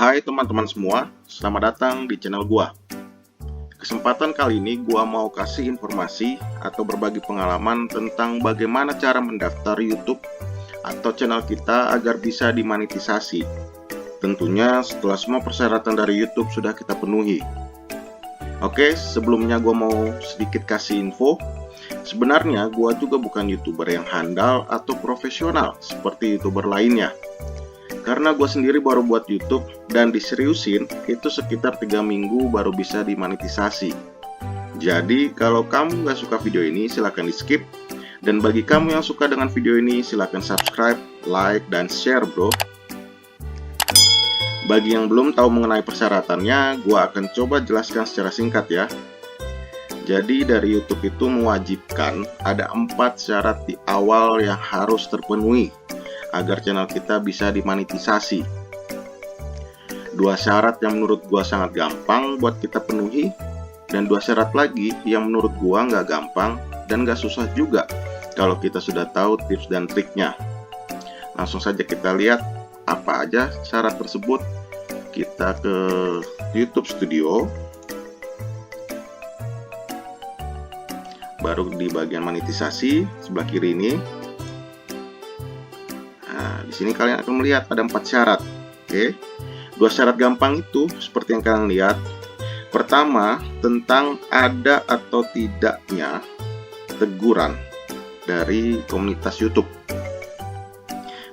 Hai teman-teman semua, selamat datang di channel gua. Kesempatan kali ini gua mau kasih informasi atau berbagi pengalaman tentang bagaimana cara mendaftar YouTube atau channel kita agar bisa dimonetisasi. Tentunya setelah semua persyaratan dari YouTube sudah kita penuhi. Oke, sebelumnya gua mau sedikit kasih info. Sebenarnya gua juga bukan YouTuber yang handal atau profesional seperti YouTuber lainnya. Karena gue sendiri baru buat YouTube dan diseriusin itu sekitar 3 minggu baru bisa dimonetisasi. Jadi kalau kamu nggak suka video ini silahkan di skip. Dan bagi kamu yang suka dengan video ini silahkan subscribe, like, dan share bro. Bagi yang belum tahu mengenai persyaratannya, gue akan coba jelaskan secara singkat ya. Jadi dari YouTube itu mewajibkan ada 4 syarat di awal yang harus terpenuhi agar channel kita bisa dimonetisasi. 2 syarat yang menurut gua sangat gampang buat kita penuhi, dan 2 syarat lagi yang menurut gua nggak gampang dan nggak susah juga kalau kita sudah tahu tips dan triknya. Langsung saja kita lihat apa aja syarat tersebut. Kita ke YouTube Studio, baru di bagian monetisasi sebelah kiri ini. Di sini kalian akan melihat ada 4 syarat. Oke. 2 syarat gampang itu seperti yang kalian lihat. Pertama, tentang ada atau tidaknya teguran dari komunitas YouTube.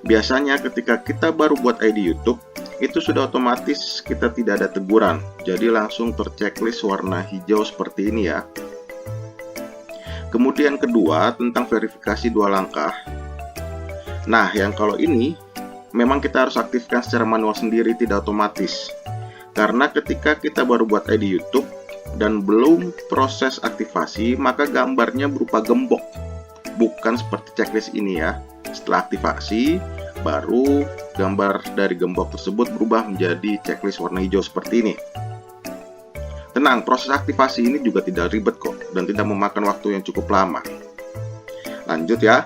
Biasanya ketika kita baru buat ID YouTube, itu sudah otomatis kita tidak ada teguran. Jadi langsung terchecklist warna hijau seperti ini ya. Kemudian kedua, tentang verifikasi 2 langkah. Nah, yang kalau ini memang kita harus aktifkan secara manual sendiri, tidak otomatis. Karena ketika kita baru buat ID YouTube dan belum proses aktivasi, maka gambarnya berupa gembok. Bukan seperti checklist ini ya. Setelah aktivasi, baru gambar dari gembok tersebut berubah menjadi checklist warna hijau seperti ini. Tenang, proses aktivasi ini juga tidak ribet kok, dan tidak memakan waktu yang cukup lama. Lanjut ya.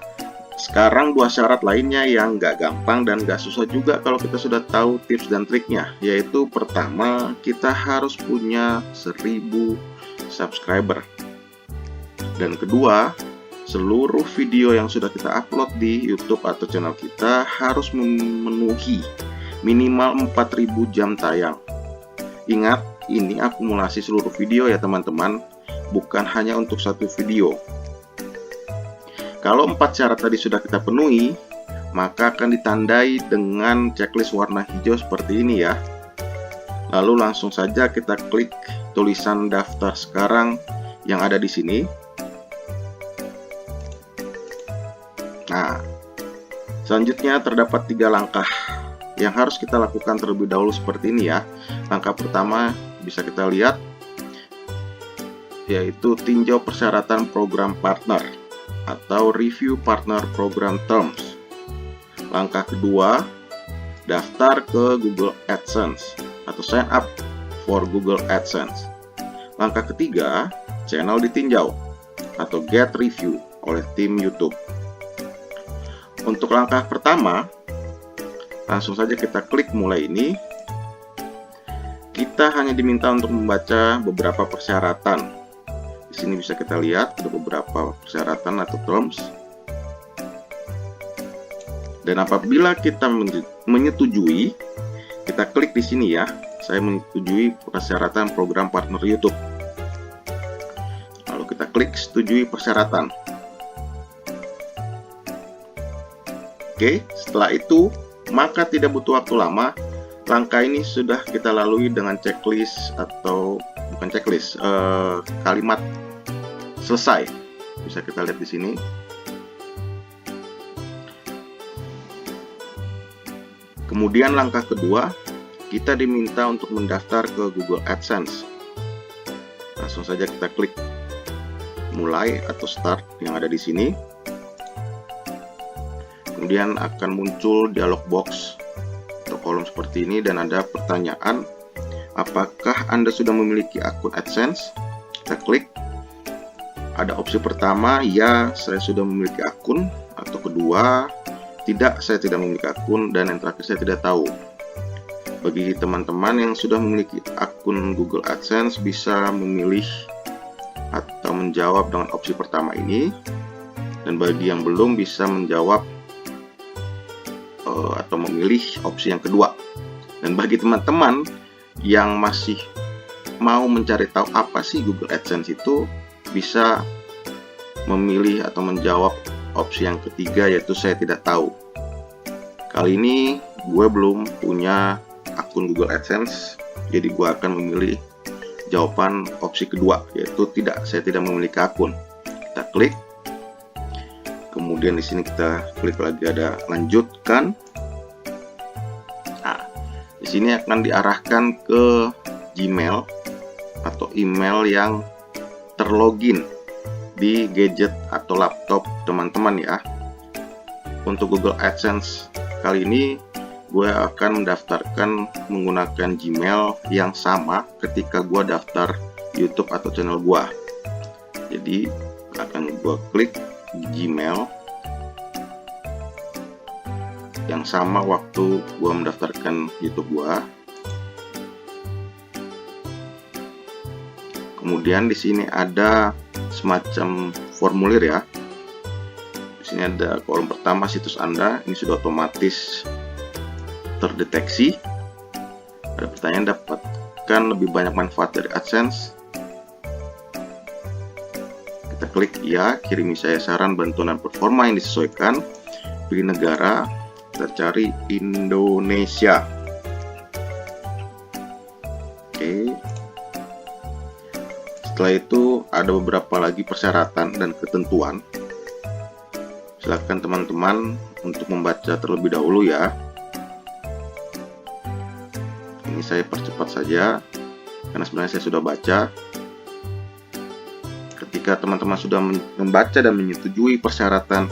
Sekarang 2 syarat lainnya yang nggak gampang dan nggak susah juga kalau kita sudah tahu tips dan triknya. Yaitu pertama, kita harus punya 1000 subscriber. Dan kedua, seluruh video yang sudah kita upload di YouTube atau channel kita harus memenuhi minimal 4000 jam tayang. Ingat, ini akumulasi seluruh video ya teman-teman, bukan hanya untuk satu video. Kalau 4 syarat tadi sudah kita penuhi, maka akan ditandai dengan checklist warna hijau seperti ini ya. Lalu langsung saja kita klik tulisan daftar sekarang yang ada di sini. Nah, selanjutnya terdapat 3 langkah yang harus kita lakukan terlebih dahulu seperti ini ya. Langkah pertama bisa kita lihat, yaitu tinjau persyaratan program partner atau review partner program terms. Langkah kedua, daftar ke Google AdSense atau sign up for Google AdSense. Langkah ketiga, channel ditinjau atau get review oleh tim YouTube. Untuk langkah pertama, langsung saja kita klik mulai ini. Kita hanya diminta untuk membaca beberapa persyaratan. Di sini bisa kita lihat ada beberapa persyaratan atau terms. Dan apabila kita menyetujui, kita klik di sini ya. Saya menyetujui persyaratan program partner YouTube. Lalu kita klik setujui persyaratan. Oke, setelah itu maka tidak butuh waktu lama. Langkah ini sudah kita lalui dengan checklist atau bukan checklist, kalimat selesai. Bisa kita lihat di sini. Kemudian langkah kedua, kita diminta untuk mendaftar ke Google AdSense. Langsung saja kita klik mulai atau start yang ada di sini. Kemudian akan muncul dialog box atau kolom seperti ini dan ada pertanyaan, apakah Anda sudah memiliki akun AdSense? Kita klik. Ada opsi pertama, ya saya sudah memiliki akun, atau kedua, tidak, saya tidak memiliki akun, dan yang terakhir saya tidak tahu. Bagi teman-teman yang sudah memiliki akun Google AdSense bisa memilih atau menjawab dengan opsi pertama ini, dan bagi yang belum bisa menjawab atau memilih opsi yang kedua. Dan bagi teman-teman yang masih mau mencari tahu apa sih Google AdSense itu, bisa memilih atau menjawab opsi yang ketiga, yaitu saya tidak tahu. Kali ini gue belum punya akun Google AdSense, jadi gue akan memilih jawaban opsi kedua, yaitu tidak, saya tidak memiliki akun. Kita klik, kemudian di sini kita klik lagi ada lanjutkan. Nah, di sini akan diarahkan ke Gmail atau email yang terlogin di gadget atau laptop teman-teman ya. Untuk Google AdSense kali ini gue akan mendaftarkan menggunakan Gmail yang sama ketika gue daftar YouTube atau channel gue. Jadi akan gue klik Gmail yang sama waktu gue mendaftarkan YouTube gue. Kemudian di sini ada semacam formulir ya. Di sini ada kolom pertama, situs Anda, ini sudah otomatis terdeteksi. Ada pertanyaan, dapatkan lebih banyak manfaat dari AdSense. Kita klik ya, kirimi saya saran, bantuan dan performa yang disesuaikan. Pilih negara, kita cari Indonesia. Oke. Setelah itu ada beberapa lagi persyaratan dan ketentuan. Silakan teman-teman untuk membaca terlebih dahulu ya. Ini saya percepat saja karena sebenarnya saya sudah baca. Ketika teman-teman sudah membaca dan menyetujui persyaratan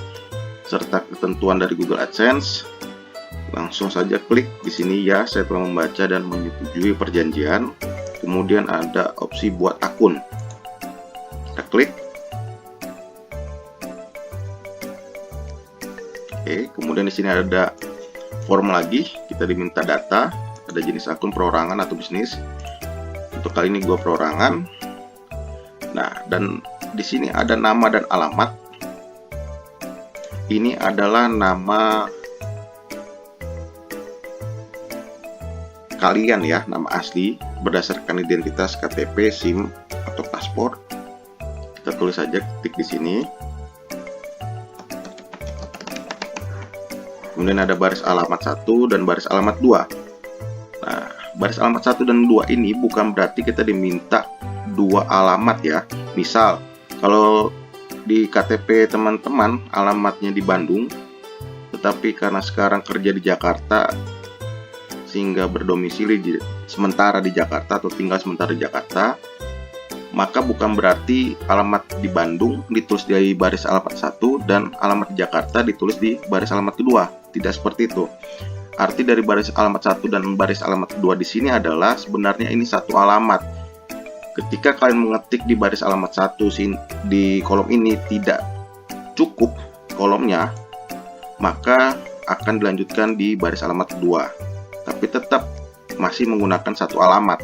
serta ketentuan dari Google AdSense, langsung saja klik di sini ya, saya telah membaca dan menyetujui perjanjian. Kemudian ada opsi buat akun. Kita klik. Oke, kemudian di sini ada form lagi, kita diminta data. Ada jenis akun perorangan atau bisnis. Untuk kali ini gue perorangan. Nah, dan di sini ada nama dan alamat. Ini adalah nama kalian ya, nama asli berdasarkan identitas KTP, SIM atau paspor. Kita tulis saja, ketik di sini. Kemudian ada baris alamat 1 dan baris alamat 2. Nah, baris alamat 1 dan 2 ini bukan berarti kita diminta dua alamat ya. Misal, kalau di KTP teman-teman alamatnya di Bandung, tetapi karena sekarang kerja di Jakarta sehingga berdomisili sementara di Jakarta atau tinggal sementara di Jakarta, maka bukan berarti alamat di Bandung ditulis di baris alamat 1 dan alamat di Jakarta ditulis di baris alamat kedua. Tidak seperti itu. Arti dari baris alamat 1 dan baris alamat 2 di sini adalah sebenarnya ini satu alamat. Ketika kalian mengetik di baris alamat 1 di kolom ini tidak cukup kolomnya, maka akan dilanjutkan di baris alamat 2. Tapi tetap masih menggunakan satu alamat,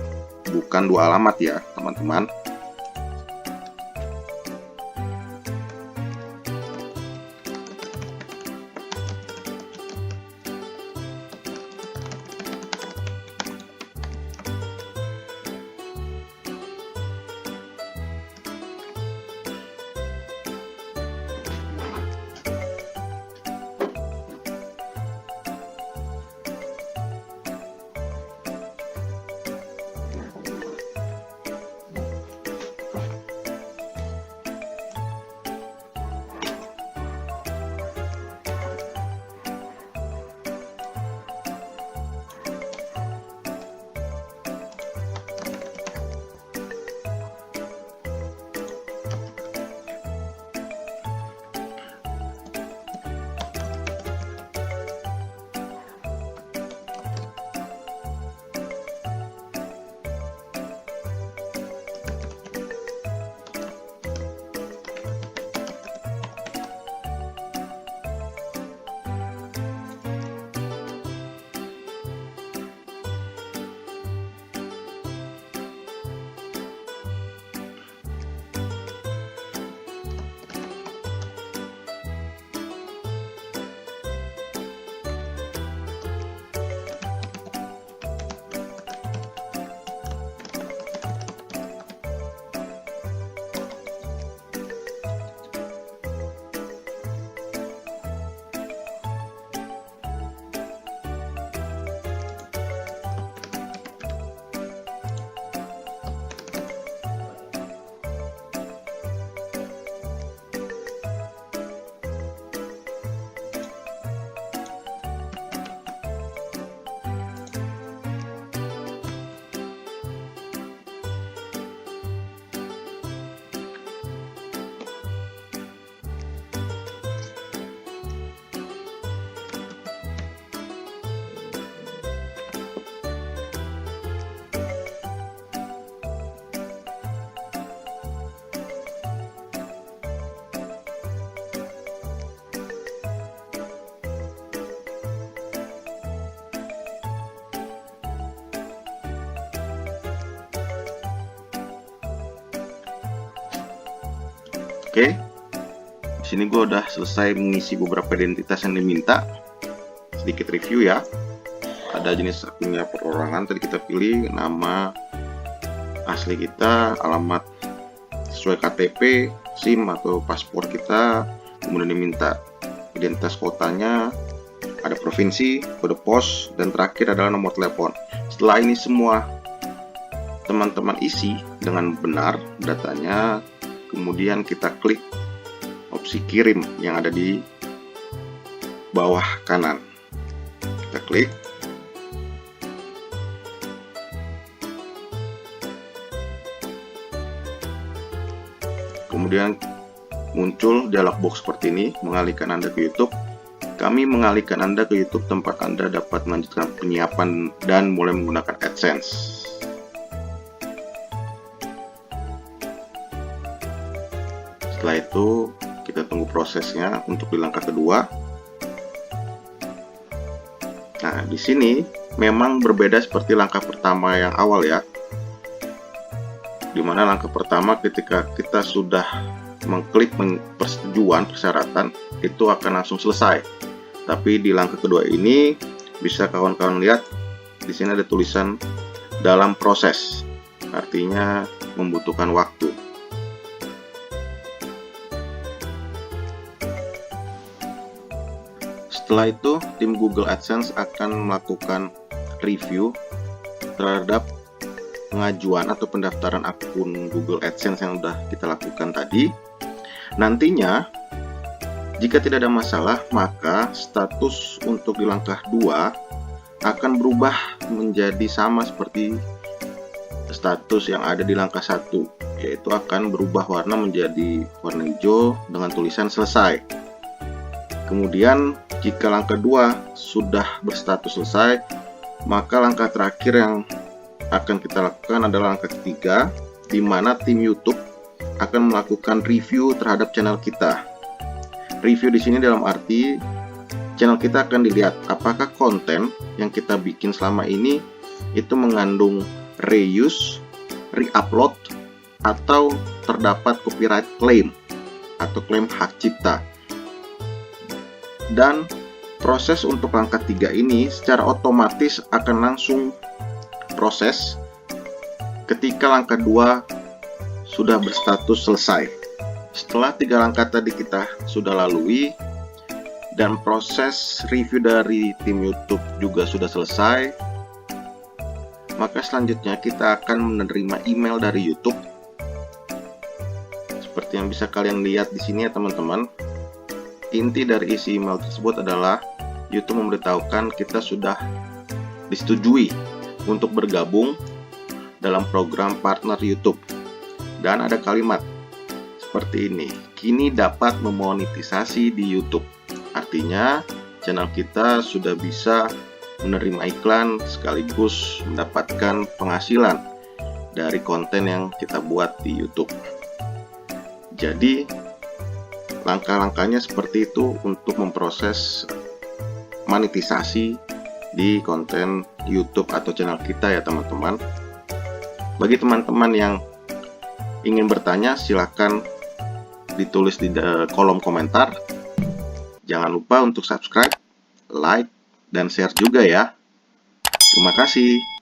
bukan dua alamat ya, teman-teman. Oke, di sini gue udah selesai mengisi beberapa identitas yang diminta. Sedikit review ya. Ada jenis akunnya perorangan, tadi kita pilih nama asli kita, alamat sesuai KTP, SIM atau paspor kita, kemudian diminta identitas kotanya, ada provinsi, kode pos, dan terakhir adalah nomor telepon. Setelah ini semua teman-teman isi dengan benar datanya, kemudian kita klik opsi kirim yang ada di bawah kanan. Kita klik. Kemudian muncul dialog box seperti ini, mengalihkan Anda ke YouTube. Kami mengalihkan Anda ke YouTube tempat Anda dapat melanjutkan penyiapan dan mulai menggunakan AdSense. Setelah itu, kita tunggu prosesnya untuk di langkah kedua. Nah, di sini memang berbeda seperti langkah pertama yang awal ya. Dimana langkah pertama ketika kita sudah mengklik persetujuan persyaratan itu akan langsung selesai. Tapi di langkah kedua ini bisa kawan-kawan lihat di sini ada tulisan dalam proses. Artinya membutuhkan waktu. Setelah itu, tim Google AdSense akan melakukan review terhadap pengajuan atau pendaftaran akun Google AdSense yang sudah kita lakukan tadi. Nantinya, jika tidak ada masalah, maka status untuk di langkah 2 akan berubah menjadi sama seperti status yang ada di langkah 1, yaitu akan berubah warna menjadi warna hijau dengan tulisan selesai. Kemudian, jika langkah 2 sudah berstatus selesai, maka langkah terakhir yang akan kita lakukan adalah langkah ketiga, di mana tim YouTube akan melakukan review terhadap channel kita. Review di sini dalam arti channel kita akan dilihat apakah konten yang kita bikin selama ini itu mengandung reuse, re-upload, atau terdapat copyright claim atau klaim hak cipta. Dan proses untuk langkah 3 ini secara otomatis akan langsung proses ketika langkah 2 sudah berstatus selesai. Setelah 3 langkah tadi kita sudah lalui dan proses review dari tim YouTube juga sudah selesai, maka selanjutnya kita akan menerima email dari YouTube. Seperti yang bisa kalian lihat di sini ya teman-teman. Inti dari isi email tersebut adalah YouTube memberitahukan kita sudah disetujui untuk bergabung dalam program partner YouTube. Dan ada kalimat seperti ini, kini dapat memonetisasi di YouTube. Artinya channel kita sudah bisa menerima iklan sekaligus mendapatkan penghasilan dari konten yang kita buat di YouTube. Jadi langkah-langkahnya seperti itu untuk memproses monetisasi di konten YouTube atau channel kita ya teman-teman. Bagi teman-teman yang ingin bertanya, silakan ditulis di kolom komentar. Jangan lupa untuk subscribe, like, dan share juga ya. Terima kasih.